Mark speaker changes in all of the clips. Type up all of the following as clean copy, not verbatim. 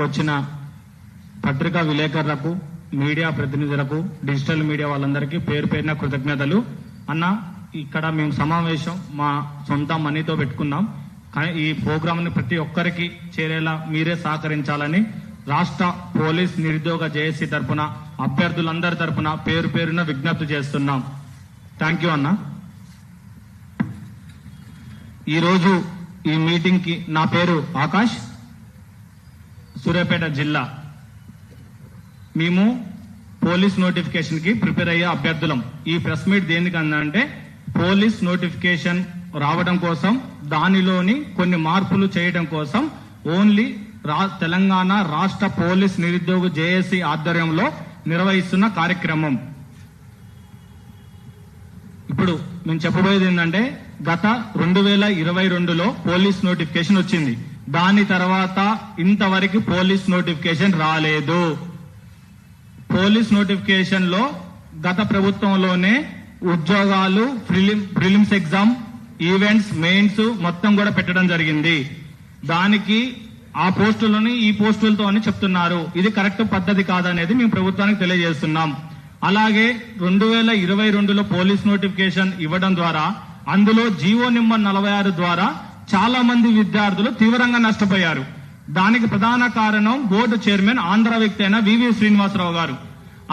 Speaker 1: వచ్చిన పత్రికా విలేకరులకు, మీడియా ప్రతినిధులకు, డిజిటల్ మీడియా వాళ్ళందరికీ పేరు పేరున కృతజ్ఞతలు. అన్న, ఇక్కడ మేము సమావేశం మా సొంత మనీతో పెట్టుకున్నాం. ఈ ప్రోగ్రాంని ప్రతి ఒక్కరికి చేరేలా మీరే సహకరించాలని రాష్ట్ర పోలీస్ నిరుద్యోగ జేఏసీ తరఫున అభ్యర్థులందరి తరఫున పేరు పేరున విజ్ఞప్తి చేస్తున్నాం. థ్యాంక్ యూ అన్న. ఈరోజు ఈ మీటింగ్ కి నా పేరు ఆకాష్, సూర్యాపేట జిల్లా. మేము పోలీస్ నోటిఫికేషన్ కి ప్రిపేర్ అయ్యే అభ్యర్థులం. ఈ ప్రెస్ మీట్ దేనికన్నా పోలీస్ నోటిఫికేషన్ రావడం కోసం, దానిలోని కొన్ని మార్పులు చేయడం కోసం ఓన్లీ తెలంగాణ రాష్ట్ర పోలీస్ నిరుద్యోగ జేఏసీ ఆధ్వర్యంలో నిర్వహిస్తున్న కార్యక్రమం. ఇప్పుడు మేము చెప్పబోయేది ఏంటంటే, గత 2022లో పోలీస్ నోటిఫికేషన్ వచ్చింది. దాని తర్వాత ఇంతవరకు పోలీస్ నోటిఫికేషన్ రాలేదు. పోలీస్ నోటిఫికేషన్ లో గత ప్రభుత్వంలోనే ఉద్యోగాలు, ప్రిలిమ్స్ ఎగ్జామ్, ఈవెంట్స్, మెయిన్స్ మొత్తం కూడా పెట్టడం జరిగింది. దానికి ఆ పోస్టులని ఈ పోస్టులతో అని చెప్తున్నారు. ఇది కరెక్ట్ పద్ధతి కాదనేది మేము ప్రభుత్వానికి తెలియజేస్తున్నాం. అలాగే 2022లో పోలీస్ నోటిఫికేషన్ ఇవ్వడం ద్వారా, అందులో జీవో నెంబర్ 46 ద్వారా చాలా మంది విద్యార్థులు తీవ్రంగా నష్టపోయారు. దానికి ప్రధాన కారణం బోర్డు చైర్మన్, ఆంధ్ర వ్యక్తి అయిన వివి శ్రీనివాసరావు గారు.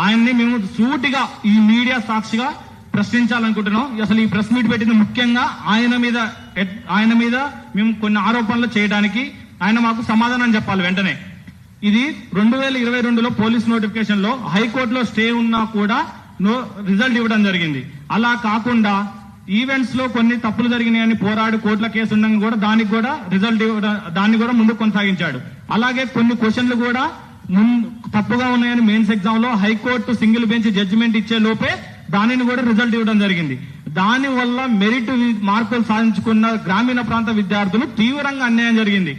Speaker 1: ఆయన్ని మేము సూటిగా ఈ మీడియా సాక్షిగా ప్రశ్నించాలనుకుంటున్నాం. అసలు ఈ ప్రెస్ మీట్ పెట్టింది ముఖ్యంగా ఆయన మీద మేము కొన్ని ఆరోపణలు చేయడానికి ఆయన మాకు సమాధానం చెప్పాలి వెంటనే. ఇది 2022లో పోలీస్ నోటిఫికేషన్ లో హైకోర్టులో స్టే ఉన్నా కూడా రిజల్ట్ ఇవ్వడం జరిగింది. అలా కాకుండా ఈవెంట్స్ లో కొన్ని తప్పులు జరిగినాయని పోరాడి కోర్టుల కేసు ఉండగా కూడా దానికి కూడా రిజల్ట్ ఇవ్వడం, దాన్ని కూడా ముందుకు కొనసాగించాడు. అలాగే కొన్ని క్వశ్చన్లు కూడా తప్పుగా ఉన్నాయని మెయిన్స్ ఎగ్జామ్ లో హైకోర్టు సింగిల్ బెంచ్ జడ్జిమెంట్ ఇచ్చే లోపే దానిని కూడా రిజల్ట్ ఇవ్వడం జరిగింది. దాని వల్ల మెరిట్ మార్కులు సాధించుకున్న గ్రామీణ ప్రాంత విద్యార్థులు తీవ్రంగా అన్యాయం జరిగింది.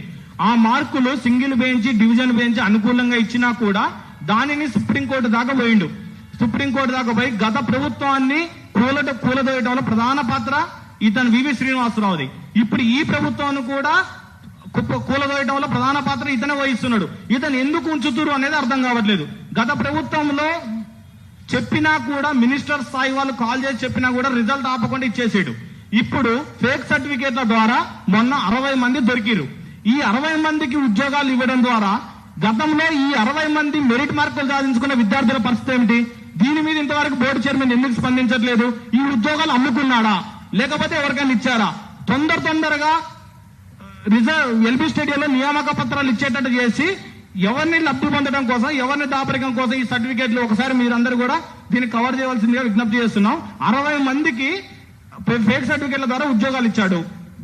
Speaker 1: ఆ మార్కులు సింగిల్ బెంచ్, డివిజన్ బెంచ్ అనుకూలంగా ఇచ్చినా కూడా దానిని సుప్రీంకోర్టు దాకా పోయిండు. సుప్రీంకోర్టు దాకా పోయి గత ప్రభుత్వాన్ని కూలదోయడంలో ప్రధాన పాత్ర ఇతను వివి శ్రీనివాసరావుది. ఇప్పుడు ఈ ప్రభుత్వాన్ని కూడా కూలదోయడంలో ప్రధాన పాత్ర ఇతనే వహిస్తున్నాడు. ఇతను ఎందుకు ఉంచుతురు అనేది అర్థం కావట్లేదు. గత ప్రభుత్వంలో చెప్పినా కూడా, మినిస్టర్ స్థాయి వాళ్ళు కాల్ చేసి చెప్పినా కూడా రిజల్ట్ ఆపకుండా ఇచ్చేసాడు. ఇప్పుడు ఫేక్ సర్టిఫికేట్ల ద్వారా మొన్న 60 మంది దొరికిరు. ఈ 60 మందికి ఉద్యోగాలు ఇవ్వడం ద్వారా గతంలో ఈ 60 మంది మెరిట్ మార్కులు సాధించుకున్న విద్యార్థుల పరిస్థితి ఏమిటి? దీని మీద ఇంతవరకు బోర్డు చైర్మన్ ఎందుకు స్పందించట్లేదు? ఈ ఉద్యోగాలు అమ్ముకున్నాడా, లేకపోతే ఎవరికైనా ఇచ్చారా? తొందరగా ఎల్బీ స్టేడియంలో నియామక పత్రాలు ఇచ్చేటట్టు చేసి ఎవరిని లబ్ధి పొందడం కోసం, ఎవరిని దాపరికం కోసం ఈ సర్టిఫికేట్లు ఒకసారి మీరందరూ కూడా దీన్ని కవర్ చేయవలసిందిగా విజ్ఞప్తి చేస్తున్నాం. 60 మందికి ఫేక్ సర్టిఫికేట్ల ద్వారా ఉద్యోగాలు ఇచ్చాడు.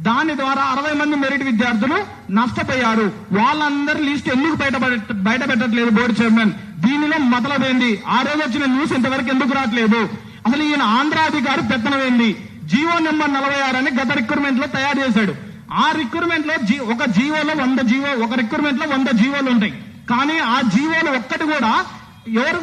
Speaker 1: దాని ద్వారా 60 మంది మెరిట్ విద్యార్థులు నష్టపోయారు. వాళ్ళందరి లిస్ట్ ఎందుకు బయట పెట్టట్లేదు బోర్డు చైర్మన్? దీనిలో మతలబేంది? ఆ రోజు వచ్చిన న్యూస్ ఇంతవరకు ఎందుకు రావట్లేదు? అసలు ఈయన ఆంధ్ర అధికారి పెత్తనమేంది? జీవో నెంబర్ 46 అని గత రిక్రూట్మెంట్ లో తయారు చేశాడు. ఆ రిక్రూట్మెంట్ లో ఒక రిక్రూట్మెంట్ లో 100 జీవోలు ఉంటాయి. కానీ ఆ జీవోలు ఒక్కటి కూడా ఎవరు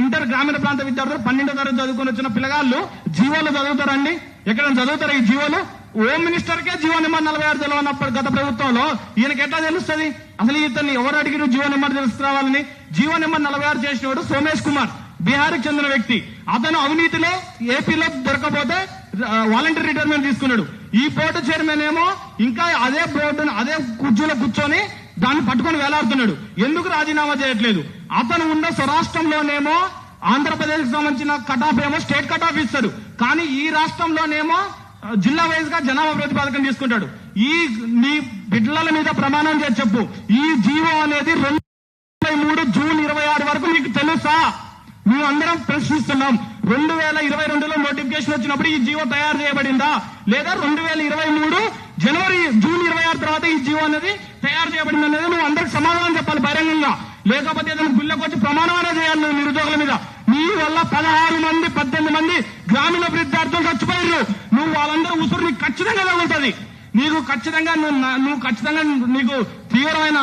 Speaker 1: ఇంటర్ గ్రామీణ ప్రాంత విద్యార్థులు 12వ తరగతి చదువుకుని వచ్చిన పిల్లగాళ్ళు జీవోలు చదువుతారండి? ఎక్కడైనా చదువుతారా ఈ జీవోలు? హోమ్ మినిస్టర్ కే జీవో నెంబర్ 46 తెలియనప్పుడు గత ప్రభుత్వంలో ఈయనకి ఎట్లా తెలుస్తుంది? అసలు ఇతన్ని ఎవరు అడిగిన జీవో నెంబర్ తెలుసుకోవాలని? జీవో నెంబర్ 46 చేసినవాడు సోమేష్ కుమార్, బీహార్కి చెందిన వ్యక్తి. అతను అవినీతిలో ఏపీలో దొరకపోతే వాలంటీర్ రిటైర్మెంట్ తీసుకున్నాడు. ఈ బోర్డు చైర్మన్ ఏమో ఇంకా అదే బోర్డు అదే కుర్చీలో కూర్చొని దాన్ని పట్టుకొని వేలాడుతున్నాడు. ఎందుకు రాజీనామా చేయట్లేదు? అతను ఉన్న స్వరాష్ట్రంలోనేమో ఆంధ్రప్రదేశ్ కి సంబంధించిన కటాఫ్ ఏమో స్టేట్ కటాఫ్ ఇస్తాడు. కానీ ఈ రాష్ట్రంలోనేమో జిల్లా వైజ్ గా జనాభా ప్రతిపాదకం తీసుకుంటాడు. నీ బిడ్డల మీద ప్రమాణం చేసి చెప్పు, ఈ జీవో అనేది 2023 జూన్ 26 వరకు మీకు తెలుసా? మేము అందరం ప్రశ్నిస్తున్నాం. 2022లో నోటిఫికేషన్ వచ్చినప్పుడు ఈ జీవో తయారు చేయబడిందా, లేదా 2023 జూన్ 26 తర్వాత ఈ జీవో అనేది తయారు చేయబడింది అనేది నువ్వు అందరికి సమాధానం చెప్పాలి బహిరంగంగా. లేకపోతే ఏదైనా గుళ్ళకి వచ్చి ప్రమాణం అనేది చేయాలి నువ్వు నిరుద్యోగుల మీద. నీ వల్ల 16 మంది 18 మంది గ్రామీణ విద్యార్థులు చచ్చిపోయారు. నువ్వు వాళ్ళందరూ ఉసురు నీకు ఖచ్చితంగా తగులుతుంది. నీకు ఖచ్చితంగా నీకు తీవ్రమైన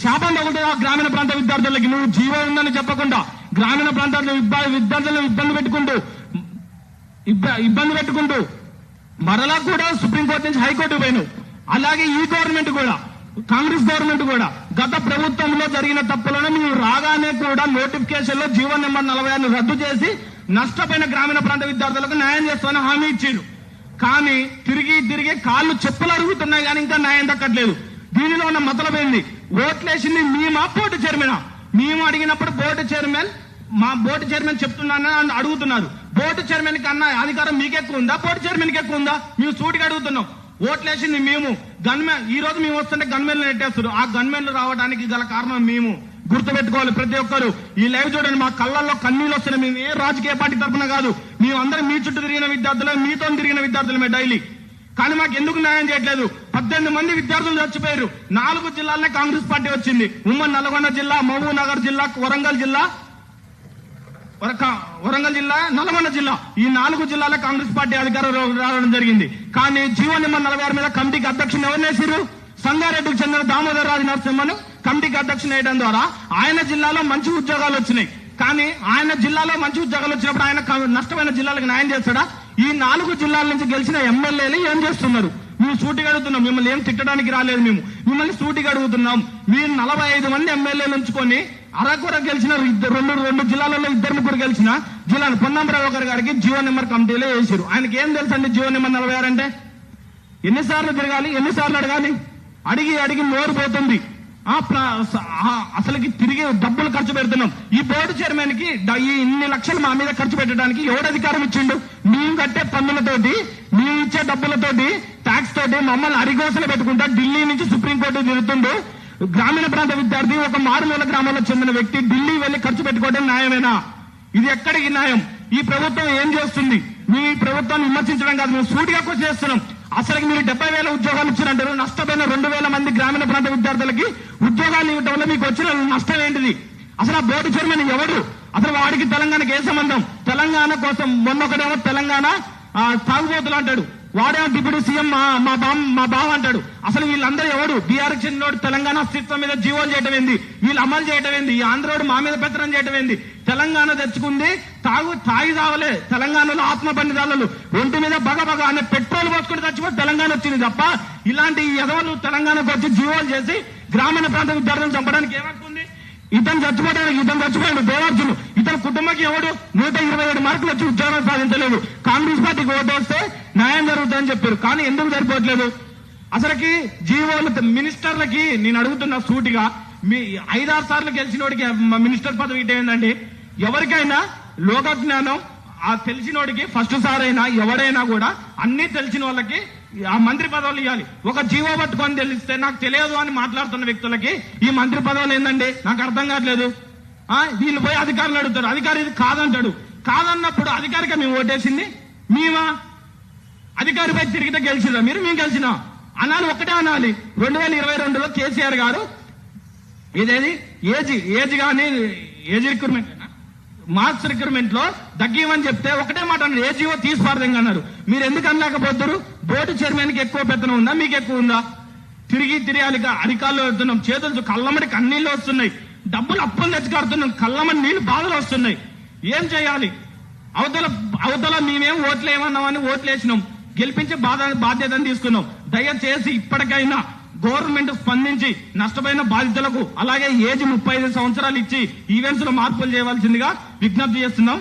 Speaker 1: శాపం తగులుతుంది ఆ గ్రామీణ ప్రాంత విద్యార్థులకి. నువ్వు జీవో ఉందని చెప్పకుండా గ్రామీణ ప్రాంతాల్లో విద్యార్థులను ఇబ్బంది పెట్టుకుంటూ మరలా కూడా సుప్రీంకోర్టు నుంచి హైకోర్టు పోయినావు. అలాగే ఈ గవర్నమెంట్ కూడా, కాంగ్రెస్ గవర్నమెంట్ కూడా గత ప్రభుత్వంలో జరిగిన తప్పులను మేము రాగానే కూడా నోటిఫికేషన్ లో జీవో నెంబర్ 46 రద్దు చేసి నష్టపోయిన గ్రామీణ ప్రాంత విద్యార్థులకు న్యాయం చేస్తామని హామీ ఇచ్చారు. కానీ తిరిగి కాళ్ళు చెప్పులు అరుగుతున్నాయి కానీ ఇంకా న్యాయం దక్కట్లేదు. దీనిలో ఉన్న మతలబేంది? ఓట్లేసింది మేమా బోర్డు చైర్మన్? మేము అడిగినప్పుడు బోర్డు చైర్మన్ చెప్తున్నానని అడుగుతున్నారు. బోర్డు చైర్మన్ కన్నా అధికారం మీకెక్కువ ఉందా, బోర్డు చైర్మన్ కి ఎక్కువ ఉందా? మేము సూటిగా అడుగుతున్నాం. ఓట్లేసింది మేము. ఈ రోజు మేము వస్తుంటే గన్మెన్లు నెట్టేస్తారు. ఆ గన్మెన్లు రావడానికి గల కారణం మేము. గుర్తుపెట్టుకోవాలి ప్రతి ఒక్కరు. ఈ లైవ్ చూడండి, మా కళ్ళల్లో కన్నీళ్ళు వస్తున్నాయి. మేము ఏ రాజకీయ పార్టీ తరఫున కాదు, మేమందరం మీ చుట్టూ తిరిగిన విద్యార్థులు, మీతో తిరిగిన విద్యార్థులమే డైలీ. కానీ మాకు ఎందుకు న్యాయం చేయట్లేదు? 18 మంది విద్యార్థులు చచ్చిపోయారు. 4 జిల్లాలనే కాంగ్రెస్ పార్టీ వచ్చింది. ఉమ్మడి నల్గొండ జిల్లా, మహబూబ్ నగర్ జిల్లా, వరంగల్ జిల్లా, నల్గొండ జిల్లా, ఈ 4 జిల్లాల కాంగ్రెస్ పార్టీ అధికారంలో రావడం జరిగింది. కానీ జీవో నెంబర్ 46 మీద కమిటీకి అధ్యక్షుని ఎవరు వేసారు? సంగారెడ్డికి చెందిన దామోదర్ రాజు నరసింహను కమిటీకి అధ్యక్షుని వేయడం ద్వారా ఆయన జిల్లాలో మంచి ఉద్యోగాలు వచ్చినాయి. కానీ ఆయన జిల్లాలో మంచి ఉద్యోగాలు వచ్చినప్పుడు ఆయన నష్టమైన జిల్లాలకు న్యాయం చేస్తాడా? ఈ 4 జిల్లాల నుంచి గెలిచిన ఎమ్మెల్యేలు ఏం చేస్తున్నారు? మేము సూటిగా అడుగుతున్నాం. మిమ్మల్ని ఏం తిట్టడానికి రాలేదు, మేము మిమ్మల్ని సూటిగా అడుగుతున్నాం. మీరు 45 మంది ఎమ్మెల్యేలు ఉంచుకొని అరకొర గెలిచిన రెండు జిల్లాలలో 2-3 గెలిచిన జిల్లాను పొన్నంబరావు గారికి జీవో నెంబర్ కమిటీలో వేసారు. ఆయనకి ఏం తెలుసు అండి జీవో నెంబర్ 46 అంటే? ఎన్నిసార్లు తిరగాలి, ఎన్నిసార్లు అడగాలి? అడిగి నోరు పోతుంది. అసలుకి తిరిగి డబ్బులు ఖర్చు పెడుతున్నాం. ఈ బోర్డు చైర్మన్ కి ఇన్ని లక్షలు మా మీద ఖర్చు పెట్టడానికి ఎవడు అధికారం ఇచ్చిండు? మేము కట్టే పన్నులతోటి, మేము ఇచ్చే డబ్బులతోటి, ట్యాక్స్ తోటి మమ్మల్ని అరిగోసలు పెట్టుకుంటా ఢిల్లీ నుంచి సుప్రీంకోర్టు తిరుగుతుండు. గ్రామీణ ప్రాంత విద్యార్థి, ఒక మారుమూల గ్రామంలో చెందిన వ్యక్తి ఢిల్లీ వెళ్లి ఖర్చు పెట్టుకోవడం న్యాయమేనా? ఇది ఎక్కడికి న్యాయం? ఈ ప్రభుత్వం ఏం చేస్తుంది? మీ ప్రభుత్వాన్ని విమర్శించడం కాదు, మేము సూటిగా క్వశ్చన్ చేస్తున్నాం. అసలు మీరు 70,000 ఉద్యోగాలు ఇచ్చినట్టారు. నష్టపోయిన 2,000 మంది గ్రామీణ ప్రాంత విద్యార్థులకి ఉద్యోగాలు ఇవ్వడం వల్ల మీకు వచ్చిన నష్టం ఏంటిది? అసలు ఆ బోర్డు చైర్మన్ ఎవడు? అసలు వాడికి తెలంగాణకి ఏ సంబంధం? తెలంగాణ కోసం మొన్నొకడేమో తెలంగాణ తాగుబోతులు అంటాడు, వాడేమో డిప్యూటీ సీఎం మా బావ అంటాడు. అసలు వీళ్ళందరూ ఎవడు? బీఆర్ చెందినోడు తెలంగాణ అస్తిత్వం మీద జీవోలు చేయటం ఏంది? వీళ్ళు అమలు చేయటం ఏంది? ఈ ఆంధ్రోడు మా మీద పెత్తనం చేయటం ఏంది? తెలంగాణ తెచ్చుకుంది తాగి తావలే. తెలంగాణలో ఆత్మ బండిదారులు ఒంటి మీద బగబగ అనే పెట్రోల్ పోసుకుంటే చచ్చిపోతే తెలంగాణ వచ్చింది తప్ప ఇలాంటి ఎదవలు తెలంగాణకు వచ్చి జీవోలు చేసి గ్రామీణ ప్రాంత విద్యార్థులను చంపడానికి ఏమవుతుంది? ఇతను చచ్చిపోయాడు దేవార్జును. ఇతని కుటుంబానికి ఎవడు 127 మార్కులు వచ్చి ఉద్యోగం సాధించలేదు. కాంగ్రెస్ పార్టీకి ఓటు వస్తే న్యాయం జరుగుతుందని చెప్పారు. కానీ ఎందుకు సరిపోవట్లేదు? అసలుకి జీవోలు మినిస్టర్లకి నేను అడుగుతున్న సూటిగా, మీ 5-6 సార్లు గెలిచినోడికి మినిస్టర్ పదవి ఏంటండి? ఎవరికైనా లోక జ్ఞానం తెలిసినోడికి ఫస్ట్ సార్ అయినా ఎవడైనా కూడా అన్ని తెలిసిన వాళ్ళకి ఆ మంత్రి పదవులు ఇవ్వాలి. ఒక జీవో పట్టుకొని తెలిస్తే నాకు తెలియదు అని మాట్లాడుతున్న వ్యక్తులకి ఈ మంత్రి పదవులు ఏందండి? నాకు అర్థం కావట్లేదు. వీళ్ళు పోయి అధికారులు అడుగుతారు, అధికారి ఇది కాదంటాడు. కాదన్నప్పుడు అధికారిగా మేము ఓటేసింది మేమా? అధికారిపై తిరిగితే గెలిచిరా మీరు? మేము గెలిచినా అనాలి, ఒకటే అనాలి. 2022లో కేసీఆర్ గారు ఇదేది ఏజ్ కానీ ఏజ్ రిక్రూట్మెంట్ మార్క్స్ రిక్రూట్మెంట్ లో తగ్గిమని చెప్తే ఒకటే మాట అన్నారు, ఏ జీవో తీసిపారదంగా అన్నారు. మీరు ఎందుకు అనలేకపోతారు? బోర్డు చైర్మన్ కి ఎక్కువ పెత్తనం ఉందా, మీకు ఎక్కువ ఉందా? తిరిగి అరికాల్లో వెళ్తున్నాం, చేతులు కళ్ళమడి కన్నీళ్ళు వస్తున్నాయి, డబ్బులు అప్పులు తెచ్చి కడుతున్నాం, కళ్ళమడి నీళ్లు బాధలు వస్తున్నాయి. ఏం చేయాలి? అవతల మేమేం ఓట్లు ఏమన్నామని ఓట్లు వేసినాం, గెలిపించే బాధ్యతను తీసుకున్నాం. దయచేసి ఇప్పటికైనా గవర్నమెంట్ స్పందించి నష్టపోయిన బాధితులకు అలాగే ఏజ్ 35 సంవత్సరాలు ఇచ్చి ఈవెంట్స్ లో మార్పులు చేయవలసిందిగా విజ్ఞప్తి చేస్తున్నాం.